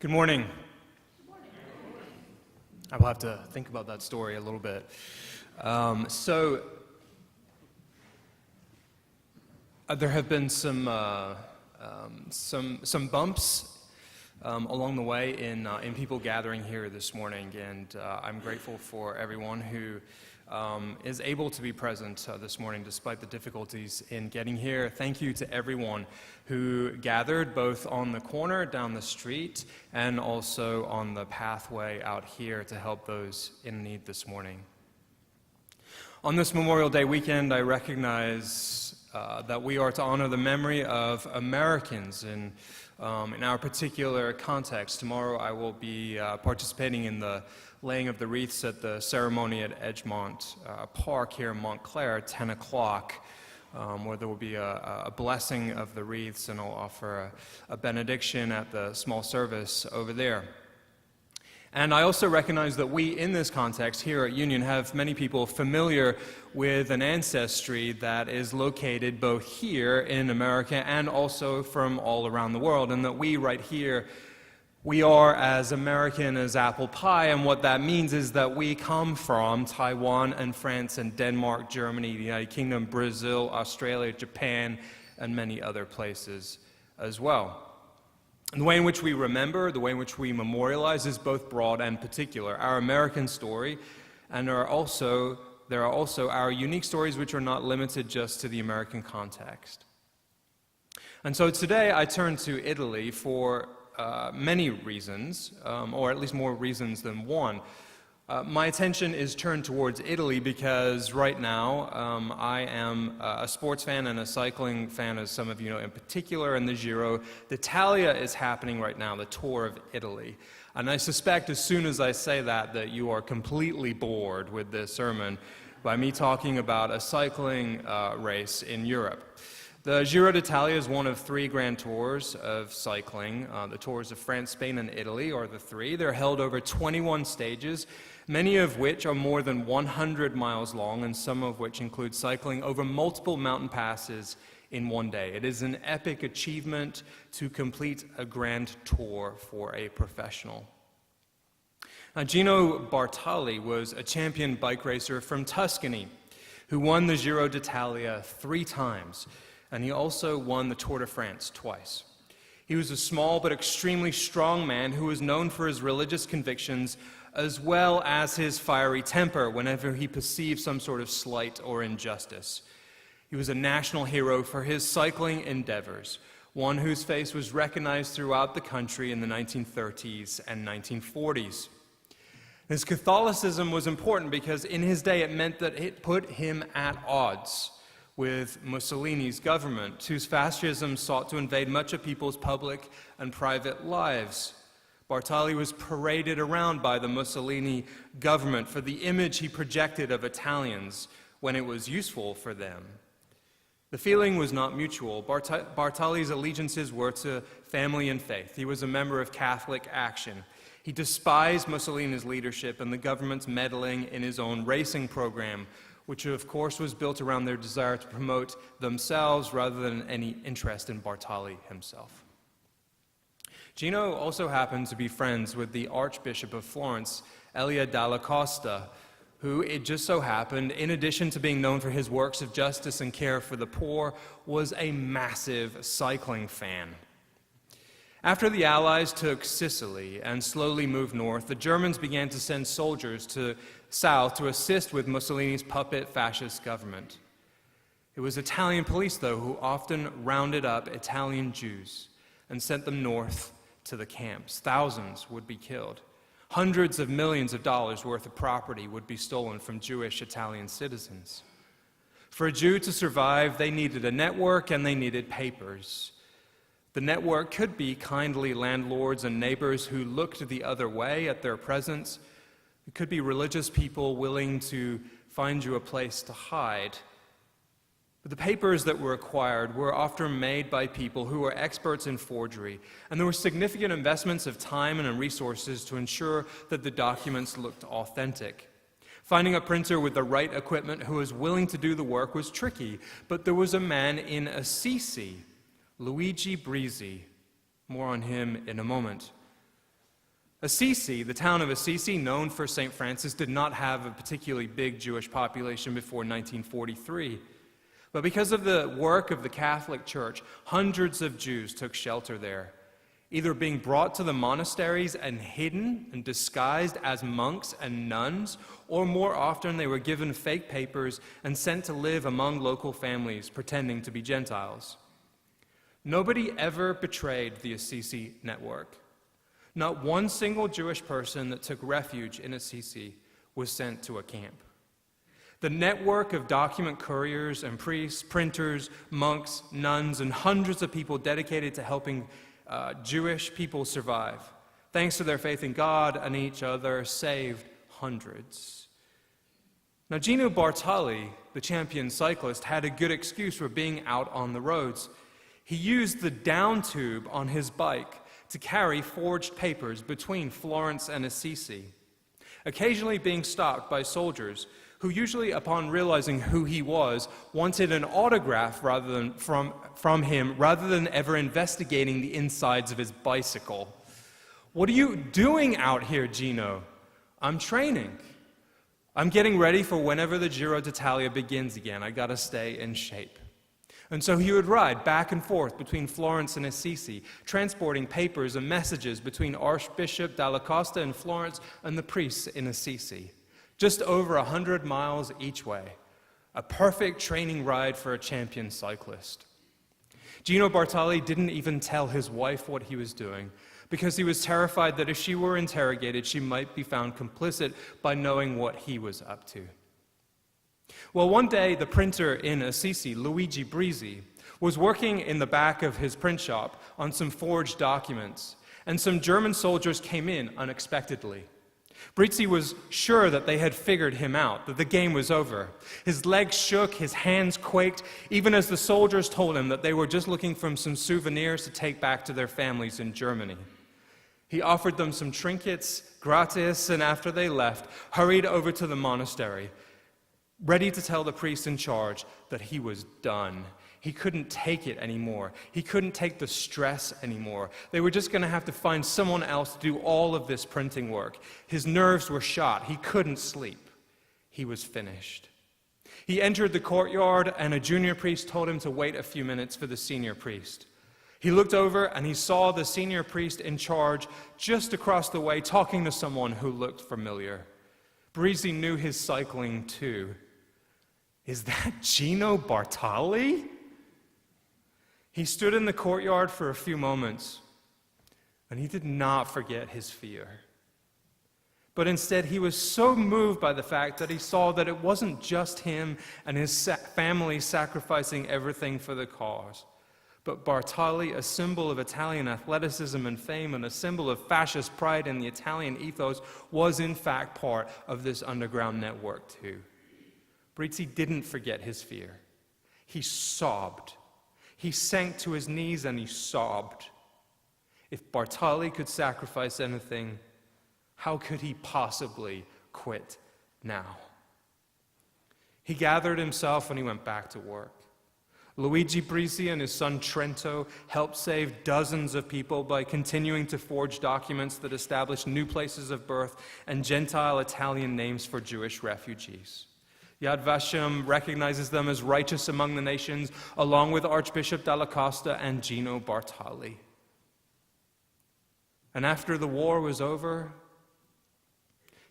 Good morning. I will have to think about that story a little bit. There have been some bumps along the way in people gathering here this morning, and I'm grateful for everyone who is able to be present this morning despite the difficulties in getting here. Thank you to everyone who gathered both on the corner down the street and also on the pathway out here to help those in need this morning. On this Memorial Day weekend, I recognize that we are to honor the memory of Americans in our particular context. Tomorrow I will be participating in the laying of the wreaths at the ceremony at Edgemont Park here in Montclair at 10 o'clock, where there will be a blessing of the wreaths, and I'll offer a benediction at the small service over there. And I also recognize that we, in this context here at Union, have many people familiar with an ancestry that is located both here in America and also from all around the world, and that we right here, we are as American as apple pie, and what that means is that we come from Taiwan and France and Denmark, Germany, the United Kingdom, Brazil, Australia, Japan, and many other places as well. And the way in which we remember, the way in which we memorialize is both broad and particular. Our American story, and there are also our unique stories which are not limited just to the American context. And so today I turn to Italy for many reasons, or at least more reasons than one. My attention is turned towards Italy because right now I am a sports fan and a cycling fan, as some of you know, in particular, in the Giro d'Italia is happening right now, the Tour of Italy. And I suspect as soon as I say that you are completely bored with this sermon by me talking about a cycling race in Europe. The Giro d'Italia is one of three grand tours of cycling. The Tours of France, Spain, and Italy are the three. They're held over 21 stages, many of which are more than 100 miles long, and some of which include cycling over multiple mountain passes in one day. It is an epic achievement to complete a grand tour for a professional. Now, Gino Bartali was a champion bike racer from Tuscany who won the Giro d'Italia 3 times. And he also won the Tour de France twice. He was a small but extremely strong man who was known for his religious convictions as well as his fiery temper whenever he perceived some sort of slight or injustice. He was a national hero for his cycling endeavors, one whose face was recognized throughout the country in the 1930s and 1940s. His Catholicism was important because in his day it meant that it put him at odds with Mussolini's government, whose fascism sought to invade much of people's public and private lives. Bartali was paraded around by the Mussolini government for the image he projected of Italians when it was useful for them. The feeling was not mutual. Bartali's allegiances were to family and faith. He was a member of Catholic Action. He despised Mussolini's leadership and the government's meddling in his own racing program, which of course was built around their desire to promote themselves rather than any interest in Bartali himself. Gino also happened to be friends with the Archbishop of Florence, Elia dalla Costa, who, it just so happened, in addition to being known for his works of justice and care for the poor, was a massive cycling fan. After the Allies took Sicily and slowly moved north, the Germans began to send soldiers south to assist with Mussolini's puppet fascist government. It was Italian police, though, who often rounded up Italian Jews and sent them north to the camps. Thousands would be killed. Hundreds of millions of dollars worth of property would be stolen from Jewish Italian citizens. For a Jew to survive, they needed a network and they needed papers. The network could be kindly landlords and neighbors who looked the other way at their presence. It could be religious people willing to find you a place to hide. But the papers that were acquired were often made by people who were experts in forgery, and there were significant investments of time and resources to ensure that the documents looked authentic. Finding a printer with the right equipment who was willing to do the work was tricky, but there was a man in Assisi, Luigi Brizzi, more on him in a moment, Assisi, the town of Assisi, known for St. Francis, did not have a particularly big Jewish population before 1943. But because of the work of the Catholic Church, hundreds of Jews took shelter there, either being brought to the monasteries and hidden and disguised as monks and nuns, or more often they were given fake papers and sent to live among local families, pretending to be Gentiles. Nobody ever betrayed the Assisi network. Not one single Jewish person that took refuge in Assisi was sent to a camp. The network of document couriers and priests, printers, monks, nuns, and hundreds of people dedicated to helping Jewish people survive, thanks to their faith in God and each other, saved hundreds. Now, Gino Bartali, the champion cyclist, had a good excuse for being out on the roads. He used the down tube on his bike to carry forged papers between Florence and Assisi, occasionally being stopped by soldiers who usually, upon realizing who he was, wanted an autograph rather than from him rather than ever investigating the insides of his bicycle. "What are you doing out here, Gino?" "I'm training. I'm getting ready for whenever the Giro d'Italia begins again. I gotta stay in shape." And so he would ride back and forth between Florence and Assisi, transporting papers and messages between Archbishop Dalla Costa in Florence and the priests in Assisi. Just over 100 miles each way. A perfect training ride for a champion cyclist. Gino Bartali didn't even tell his wife what he was doing because he was terrified that if she were interrogated, she might be found complicit by knowing what he was up to. Well, one day, the printer in Assisi, Luigi Brizzi, was working in the back of his print shop on some forged documents, and some German soldiers came in unexpectedly. Brizzi was sure that they had figured him out, that the game was over. His legs shook, his hands quaked, even as the soldiers told him that they were just looking for some souvenirs to take back to their families in Germany. He offered them some trinkets, gratis, and after they left, hurried over to the monastery, ready to tell the priest in charge that he was done. He couldn't take it anymore. He couldn't take the stress anymore. They were just going to have to find someone else to do all of this printing work. His nerves were shot. He couldn't sleep. He was finished. He entered the courtyard, and a junior priest told him to wait a few minutes for the senior priest. He looked over, and he saw the senior priest in charge just across the way talking to someone who looked familiar. Brizzi knew his cycling too. "Is that Gino Bartali?" He stood in the courtyard for a few moments, and he did not forget his fear. But instead, he was so moved by the fact that he saw that it wasn't just him and his family sacrificing everything for the cause, but Bartali, a symbol of Italian athleticism and fame and a symbol of fascist pride in the Italian ethos, was in fact part of this underground network too. Brizzi didn't forget his fear. He sobbed. He sank to his knees and he sobbed. If Bartali could sacrifice anything, how could he possibly quit now? He gathered himself and he went back to work. Luigi Brizzi and his son Trento helped save dozens of people by continuing to forge documents that established new places of birth and Gentile Italian names for Jewish refugees. Yad Vashem recognizes them as righteous among the nations, along with Archbishop Dalla Costa and Gino Bartali. And after the war was over,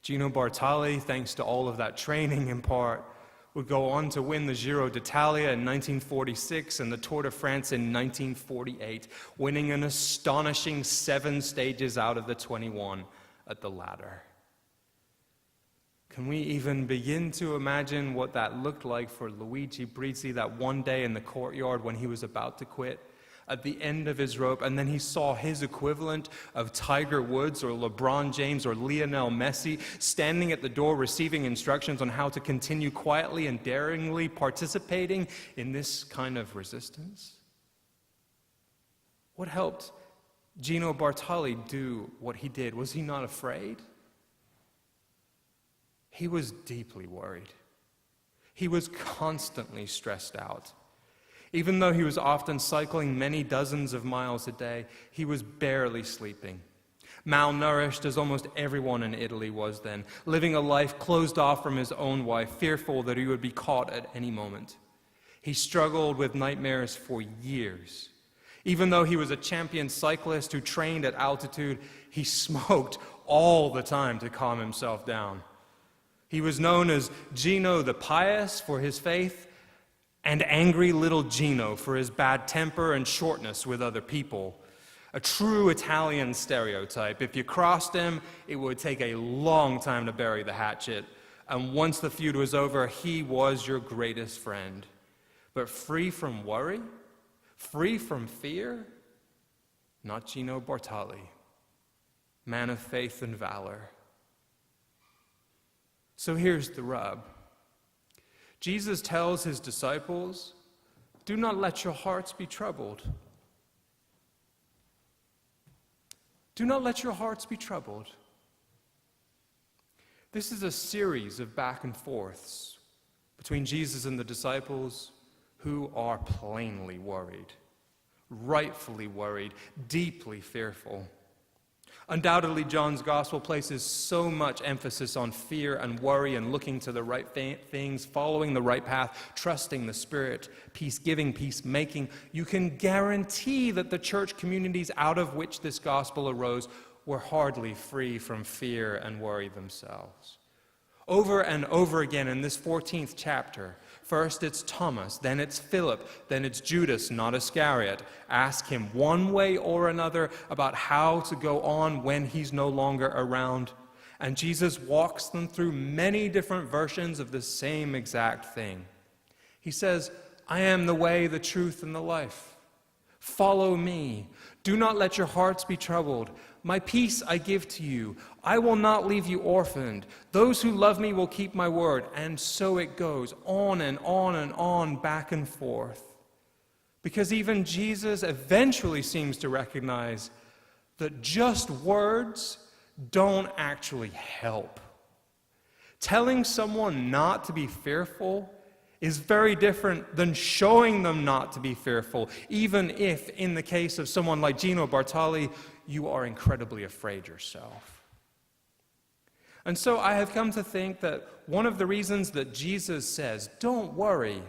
Gino Bartali, thanks to all of that training in part, would go on to win the Giro d'Italia in 1946 and the Tour de France in 1948, winning an astonishing 7 stages out of the 21 at the latter. Can we even begin to imagine what that looked like for Luigi Brizzi that one day in the courtyard when he was about to quit, at the end of his rope, and then he saw his equivalent of Tiger Woods or LeBron James or Lionel Messi standing at the door receiving instructions on how to continue quietly and daringly participating in this kind of resistance? What helped Gino Bartali do what he did? Was he not afraid? He was deeply worried. He was constantly stressed out. Even though he was often cycling many dozens of miles a day, he was barely sleeping. malnourished as almost everyone in Italy was then, living a life closed off from his own wife, fearful that he would be caught at any moment. He struggled with nightmares for years. Even though he was a champion cyclist who trained at altitude, he smoked all the time to calm himself down. He was known as Gino the Pious for his faith, and angry little Gino for his bad temper and shortness with other people. A true Italian stereotype. If you crossed him, it would take a long time to bury the hatchet, and once the feud was over, he was your greatest friend. But free from worry, free from fear, not Gino Bartali, man of faith and valor. So here's the rub. Jesus tells his disciples, do not let your hearts be troubled. Do not let your hearts be troubled. This is a series of back and forths between Jesus and the disciples who are plainly worried, rightfully worried, deeply fearful. Undoubtedly, John's gospel places so much emphasis on fear and worry and looking to the right things, following the right path, trusting the Spirit, peace-giving, peacemaking. You can guarantee that the church communities out of which this gospel arose were hardly free from fear and worry themselves. Over and over again in this 14th chapter, first it's Thomas, then it's Philip, then it's Judas, not Iscariot. Ask him one way or another about how to go on when he's no longer around. And Jesus walks them through many different versions of the same exact thing. He says, I am the way, the truth, and the life. Follow me. Do not let your hearts be troubled. My peace I give to you. I will not leave you orphaned. Those who love me will keep my word. And so it goes on and on and on, back and forth. Because even Jesus eventually seems to recognize that just words don't actually help. Telling someone not to be fearful is very different than showing them not to be fearful, even if, in the case of someone like Gino Bartali, you are incredibly afraid yourself. And so I have come to think that one of the reasons that Jesus says, don't worry,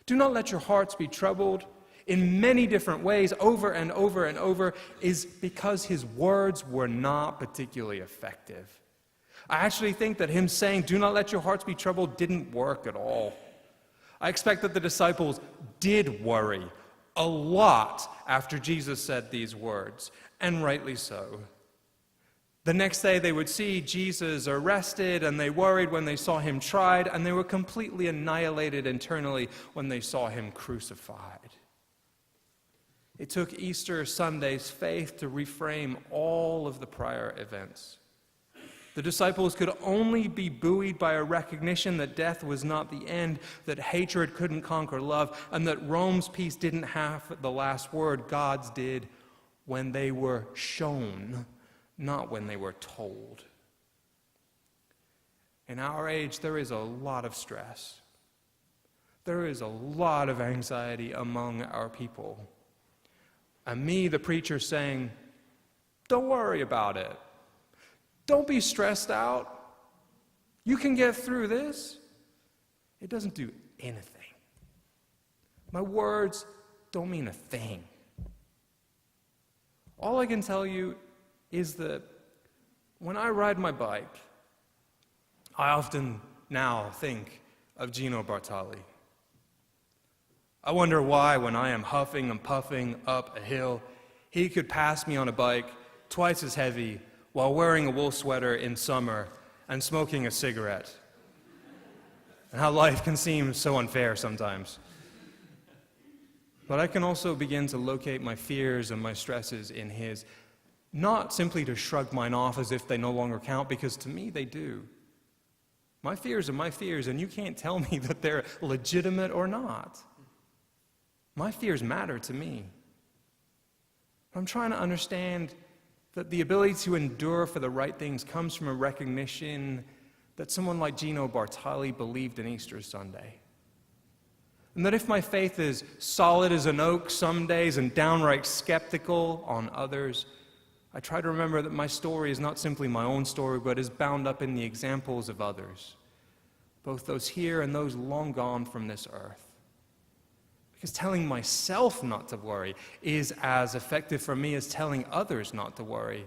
do not let your hearts be troubled, in many different ways, over and over and over, is because his words were not particularly effective. I actually think that him saying, do not let your hearts be troubled, didn't work at all. I expect that the disciples did worry a lot after Jesus said these words, and rightly so. The next day they would see Jesus arrested, and they worried when they saw him tried, and they were completely annihilated internally when they saw him crucified. It took Easter Sunday's faith to reframe all of the prior events. The disciples could only be buoyed by a recognition that death was not the end, that hatred couldn't conquer love, and that Rome's peace didn't have the last word. God's did when they were shown, not when they were told. In our age, there is a lot of stress. There is a lot of anxiety among our people. And me, the preacher, saying, don't worry about it. Don't be stressed out. You can get through this. It doesn't do anything. My words don't mean a thing. All I can tell you is that when I ride my bike, I often now think of Gino Bartali. I wonder why, when I am huffing and puffing up a hill, he could pass me on a bike twice as heavy while wearing a wool sweater in summer and smoking a cigarette. And how life can seem so unfair sometimes. But I can also begin to locate my fears and my stresses in his, not simply to shrug mine off as if they no longer count, because to me they do. My fears are my fears, and you can't tell me that they're legitimate or not. My fears matter to me. I'm trying to understand that the ability to endure for the right things comes from a recognition that someone like Gino Bartali believed in Easter Sunday. And that if my faith is solid as an oak some days and downright skeptical on others, I try to remember that my story is not simply my own story, but is bound up in the examples of others, both those here and those long gone from this earth. Because telling myself not to worry is as effective for me as telling others not to worry.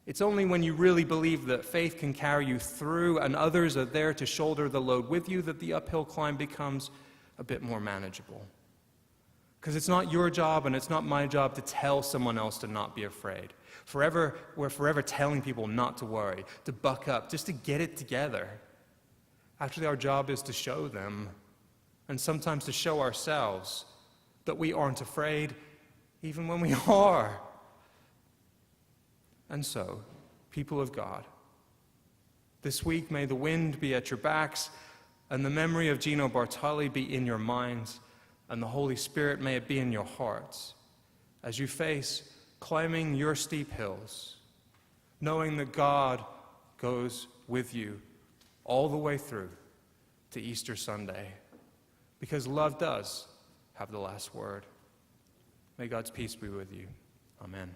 It's only when you really believe that faith can carry you through and others are there to shoulder the load with you that the uphill climb becomes a bit more manageable. Because it's not your job and it's not my job to tell someone else to not be afraid. We're forever telling people not to worry, to buck up, just to get it together. Actually, our job is to show them, and sometimes to show ourselves, that we aren't afraid, even when we are. And so, people of God, this week may the wind be at your backs, and the memory of Gino Bartali be in your minds, and the Holy Spirit may it be in your hearts, as you face climbing your steep hills, knowing that God goes with you all the way through to Easter Sunday, because love does have the last word. May God's peace be with you. Amen.